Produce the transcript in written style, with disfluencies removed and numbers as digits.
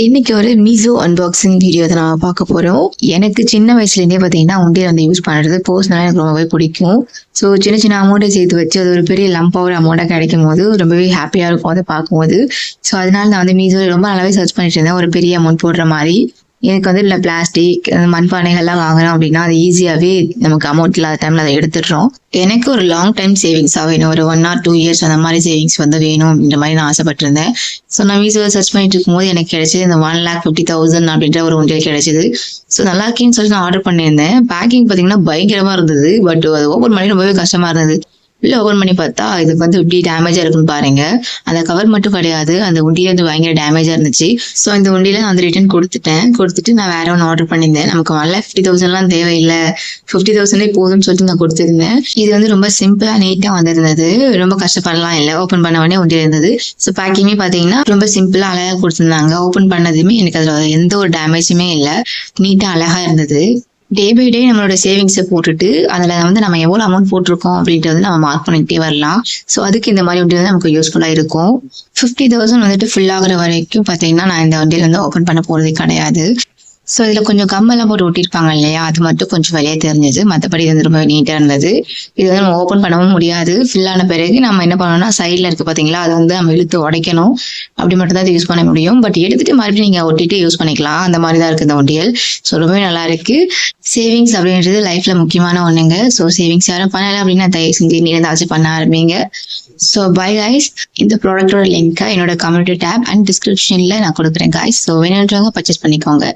இன்னைக்கு ஒரு meso unboxing video தான் நான் பார்க்க போறோம். எனக்கு சின்ன வயசுலேருந்தே பார்த்தீங்கன்னா உண்டியல் வந்து யூஸ் பண்ணுறது பர்சனலாக எனக்கு ரொம்பவே பிடிக்கும். ஸோ சின்ன சின்ன அமௌண்ட்டை சேர்த்து வச்சு அது ஒரு பெரிய லம்பாக ஒரு அமௌண்ட்டாக கிடைக்கும் போது ரொம்பவே ஹாப்பியாக இருக்கும் அதை பார்க்கும்போது. ஸோ அதனால நான் வந்து மீசோவில் ரொம்ப நல்லாவே சர்ச் பண்ணிட்டு இருந்தேன் ஒரு பெரிய அமௌண்ட் போடுற மாதிரி. எனக்கு வந்து இல்லை பிளாஸ்டிக் மண்பானைகள்லாம் வாங்குறோம் அப்படின்னா அது ஈஸியாகவே நமக்கு அமௌண்ட் இல்லாத டைமில் அதை எடுத்துடுறோம். எனக்கு ஒரு லாங் டைம் சேவிங்ஸாக வேணும், ஒரு 1 or 2 years அந்த மாதிரி சேவிங்ஸ் வந்து வேணும் அப்படின்ற மாதிரி நான் ஆசைப்பட்டிருந்தேன். ஸோ நான் மீசோவில் சர்ச் பண்ணிட்டு இருக்கும்போது எனக்கு கிடைச்சது இந்த 1,50,000 அப்படின்ற ஒரு உண்டியல் கிடைச்சது. ஸோ நல்லா இருக்கேன்னு சொல்லிட்டு நான் ஆர்டர் பண்ணியிருந்தேன். பேக்கிங் பார்த்தீங்கன்னா பயங்கரமாக இருந்தது. பட் அது ஓப்பன் பண்ணி ரொம்பவே கஷ்டமாக இருந்தது. உள்ள ஓப்பன் பண்ணி பார்த்தா இதுக்கு வந்து எப்படி டேமேஜாக இருக்குன்னு பாருங்க. அந்த கவர் மட்டும் கிடையாது, அந்த உண்டியில் வந்து பயங்கர டேமேஜாக இருந்துச்சு. ஸோ இந்த உண்டியில நான் வந்து ரிட்டர்ன் கொடுத்துட்டு நான் வேற ஒன்று ஆர்டர் பண்ணியிருந்தேன். நமக்கு 1,50,000லாம் தேவையில்லை, 50,000 போதும்னு சொல்லிட்டு நான் கொடுத்துருந்தேன். இது வந்து ரொம்ப சிம்பிளா நீட்டா வந்திருந்தது, ரொம்ப கஷ்டப்படலாம் இல்லை. ஓப்பன் பண்ண உடனே உண்டியில் இருந்தது. ஸோ பேக்கிங்கே பார்த்தீங்கன்னா ரொம்ப சிம்பிளா அழகாக கொடுத்துருந்தாங்க. ஓப்பன் பண்ணதுமே எனக்கு அதில் எந்த ஒரு டேமேஜுமே இல்லை, நீட்டா அழகா இருந்தது. டே பை டே நம்மளோட சேவிங்ஸை போட்டுட்டு அதில் வந்து நம்ம எவ்வளோ அமௌண்ட் போட்டிருக்கோம் அப்படின்றது நம்ம மார்க் பண்ணிக்கிட்டே வரலாம். ஸோ அதுக்கு இந்த மாதிரி வண்டியில் நமக்கு யூஸ்ஃபுல்லாக இருக்கும். 50,000 வந்துட்டு ஃபுல் ஆகுற வரைக்கும் பார்த்தீங்கன்னா நான் இந்த வண்டியில் வந்து ஓப்பன் பண்ண போகிறதே கிடையாது. ஸோ இதில் கொஞ்சம் கம்மெல்லாம் போட்டு ஒட்டியிருப்பாங்க இல்லையா, அது மட்டும் கொஞ்சம் வெளியே தெரிஞ்சது. மற்றபடி இது வந்து ரொம்ப நீட்டாக இருந்தது. இது வந்து நம்ம ஓப்பன் பண்ணவும் முடியாது. ஃபில்லான பிறகு நம்ம என்ன பண்ணணும்னா சைடில் இருக்குது பார்த்தீங்களா, அது வந்து நம்ம இழுத்து உடைக்கணும். அப்படி மட்டும் தான் யூஸ் பண்ண முடியும். பட் எடுத்துட்டு மறுபடியும் நீங்கள் ஒட்டிட்டு யூஸ் பண்ணிக்கலாம். அந்த மாதிரி தான் இருக்குது இந்த உண்டியல். ஸோ ரொம்பவே நல்லா இருக்கு. சேவிங்ஸ் அப்படின்றது லைஃப்ல முக்கியமான ஒண்ணுங்க. ஸோ சேவிங்ஸ் யாரும் பண்ணலை அப்படின்னா தயவு செஞ்சு நீ ஏதாச்சும் பண்ண ஆரம்பிங்க. So bye guys. இந்த ப்ராடக்டோட லிங்க்கை என்னோட கம்யூனிட்டி டேப் அண்ட் டிஸ்கிரிப்ஷனில் நான் கொடுக்குறேன் கைஸ். ஸோ வேணுன்றவங்க பர்ச்சேஸ் பண்ணிக்கோங்க.